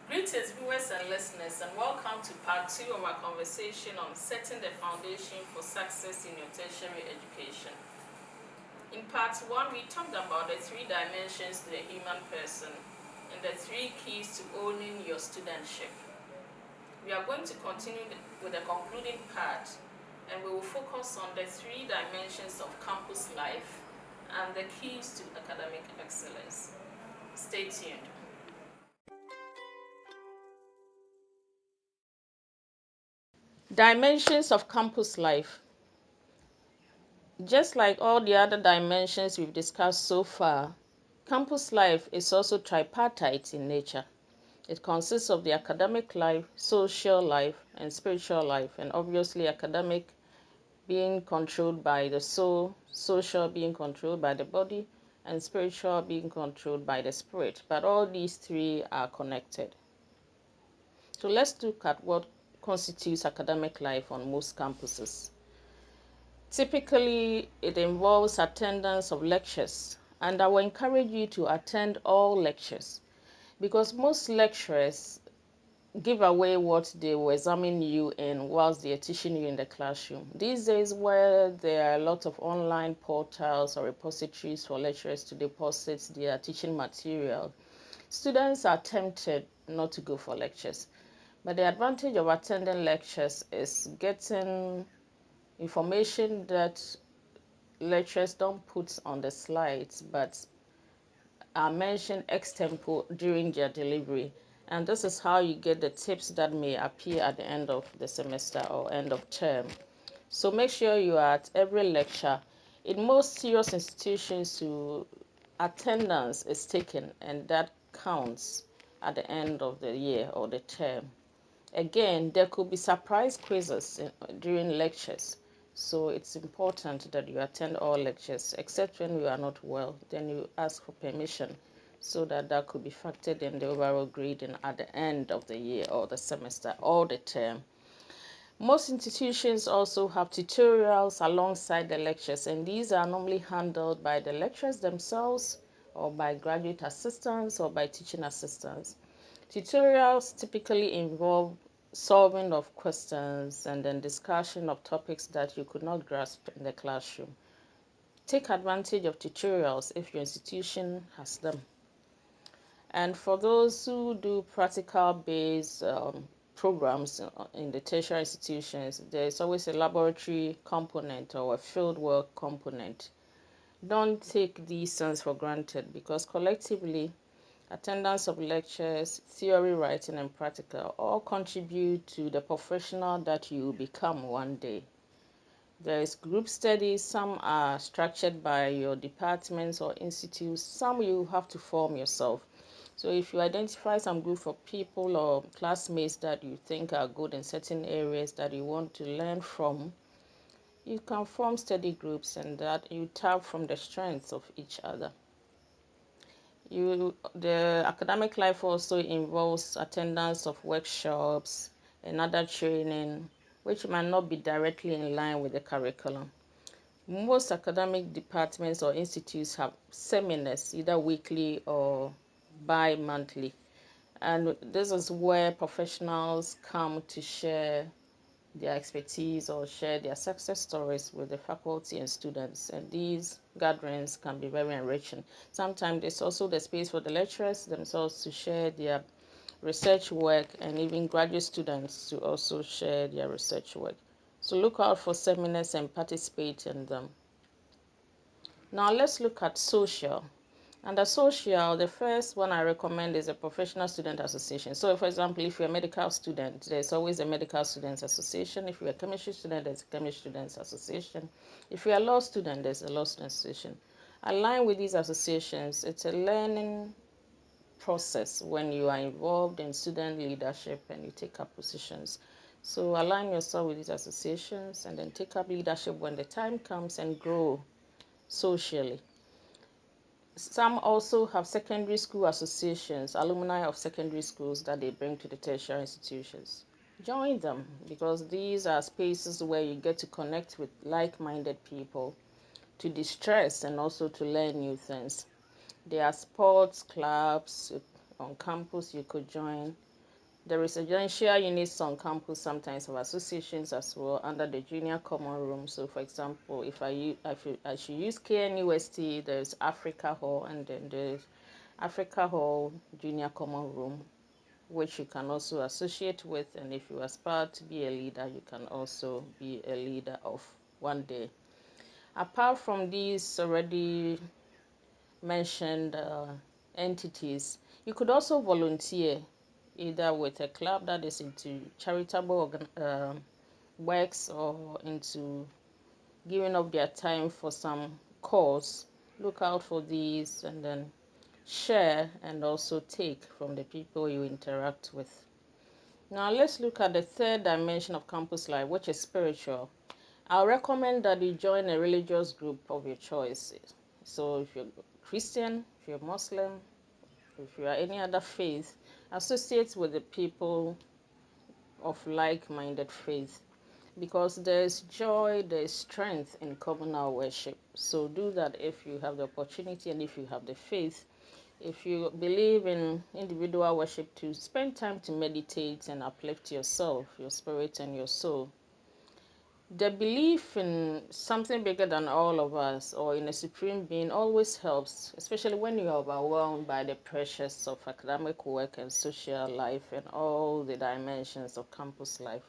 Greetings, viewers and listeners, and welcome to part 2 of our conversation on setting the foundation for success in your tertiary education. In part 1, we talked about the 3 dimensions to the human person and the 3 keys to owning your studentship. We are going to continue with the concluding part, and we will focus on the 3 dimensions of campus life and the keys to academic excellence. Stay tuned. Dimensions of campus life. Just like all the other dimensions we've discussed so far, campus life is also tripartite in nature. It consists of the academic life, social life, and spiritual life, and obviously academic being controlled by the soul, social being controlled by the body, and spiritual being controlled by the spirit. But all these 3 are connected. So let's look at what constitutes academic life on most campuses. Typically, it involves attendance of lectures, and I will encourage you to attend all lectures because most lecturers give away what they will examine you in whilst they are teaching you in the classroom. These days, where there are a lot of online portals or repositories for lecturers to deposit their teaching material, students are tempted not to go for lectures. But the advantage of attending lectures is getting information that lecturers don't put on the slides but are mentioned extempo during their delivery. And this is how you get the tips that may appear at the end of the semester or end of term. So make sure you are at every lecture. In most serious institutions, attendance is taken and that counts at the end of the year or the term. Again, there could be surprise quizzes during lectures. So it's important that you attend all lectures, except when you are not well. Then you ask for permission so that that could be factored in the overall grading at the end of the year or the semester or the term. Most institutions also have tutorials alongside the lectures, and these are normally handled by the lecturers themselves or by graduate assistants or by teaching assistants. Tutorials typically involve solving of questions and then discussion of topics that you could not grasp in the classroom. Take advantage of tutorials if your institution has them. And for those who do practical-based programs in the tertiary institutions, there's always a laboratory component or a fieldwork component. Don't take these things for granted because collectively, attendance of lectures, theory writing, and practical all contribute to the professional that you will become one day. There is group studies, some are structured by your departments or institutes, some you have to form yourself. So if you identify some group of people or classmates that you think are good in certain areas that you want to learn from, you can form study groups and that you tap from the strengths of each other. The academic life also involves attendance of workshops and other training, which might not be directly in line with the curriculum. Most academic departments or institutes have seminars, either weekly or bi-monthly. And this is where professionals come to share their expertise or share their success stories with the faculty and students. And these gatherings can be very enriching. Sometimes there's also the space for the lecturers themselves to share their research work and even graduate students to also share their research work. So look out for seminars and participate in them. Now let's look at social. Under social, the first one I recommend is a professional student association. So for example, if you're a medical student, there's always a medical students association. If you're a chemistry student, there's a chemistry students association. If you're a law student, there's a law student association. Align with these associations. It's a learning process when you are involved in student leadership and you take up positions. So align yourself with these associations and then take up leadership when the time comes and grow socially. Some also have secondary school associations, alumni of secondary schools that they bring to the tertiary institutions. Join them because these are spaces where you get to connect with like-minded people to distress and also to learn new things. There are sports clubs on campus you could join. The residential units on campus sometimes have associations as well under the junior common room. So, for example, if I should use KNUST, there's Africa Hall, and then there's Africa Hall Junior Common Room, which you can also associate with. And if you aspire to be a leader, you can also be a leader of one day. Apart from these already mentioned entities, you could also volunteer either with a club that is into charitable works or into giving up their time for some cause. Look out for these and then share and also take from the people you interact with. Now let's look at the third dimension of campus life, which is spiritual. I'll recommend that you join a religious group of your choice. So if you're Christian, if you're Muslim, if you are any other faith, associate with the people of like-minded faith, because there's joy, there's strength in communal worship. So do that if you have the opportunity and if you have the faith. If you believe in individual worship, to spend time to meditate and uplift yourself, your spirit and your soul. The belief in something bigger than all of us or in a supreme being always helps, especially when you are overwhelmed by the pressures of academic work and social life and all the dimensions of campus life.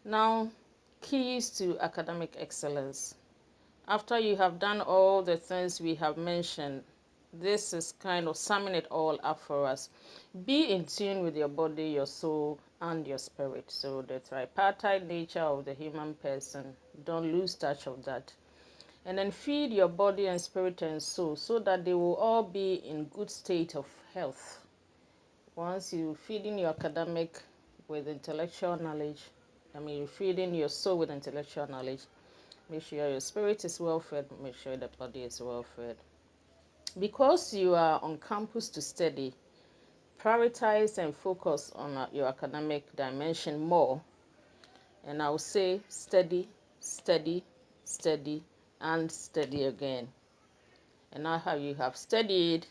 Now, keys to academic excellence. After you have done all the things we have mentioned, this is kind of summing it all up for us. Be in tune with your body, your soul, and your spirit. So the tripartite nature of the human person, don't lose touch of that. And then feed your body and spirit and soul so that they will all be in good state of health. Once you feed in your academic with intellectual knowledge, you're feeding your soul with intellectual knowledge, make sure your spirit is well fed, make sure the body is well fed. Because you are on campus to study, prioritize and focus on your academic dimension more. And I will say study, study, study, and study again. And now how you have studied,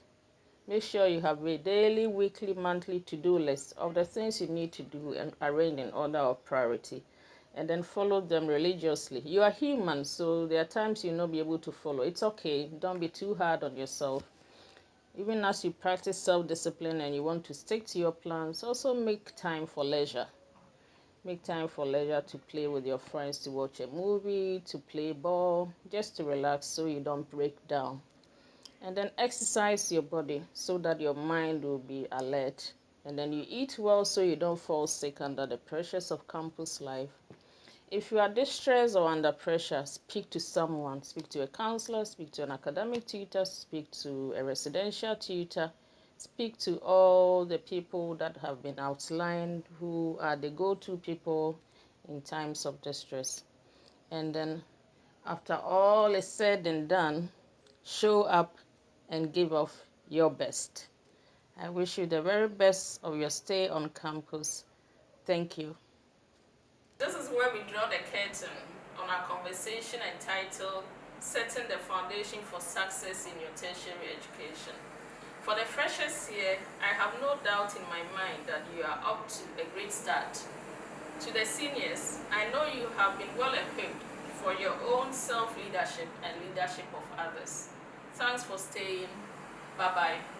make sure you have a daily, weekly, monthly to-do list of the things you need to do and arrange in order of priority. And then follow them religiously. You are human, so there are times you'll not be able to follow. It's okay. Don't be too hard on yourself. Even as you practice self-discipline and you want to stick to your plans, also make time for leisure. Make time for leisure to play with your friends, to watch a movie, to play ball, just to relax so you don't break down. And then exercise your body so that your mind will be alert. And then you eat well so you don't fall sick under the pressures of campus life. If you are distressed or under pressure, speak to someone. Speak to a counselor, speak to an academic tutor, speak to a residential tutor, speak to all the people that have been outlined who are the go-to people in times of distress. And then after all is said and done, show up and give off your best. I wish you the very best of your stay on campus. Thank you. This is where we draw the curtain on our conversation entitled Setting the Foundation for Success in Your Tertiary Education. For the freshers here, I have no doubt in my mind that you are up to a great start. To the seniors, I know you have been well equipped for your own self-leadership and leadership of others. Thanks for staying. Bye-bye.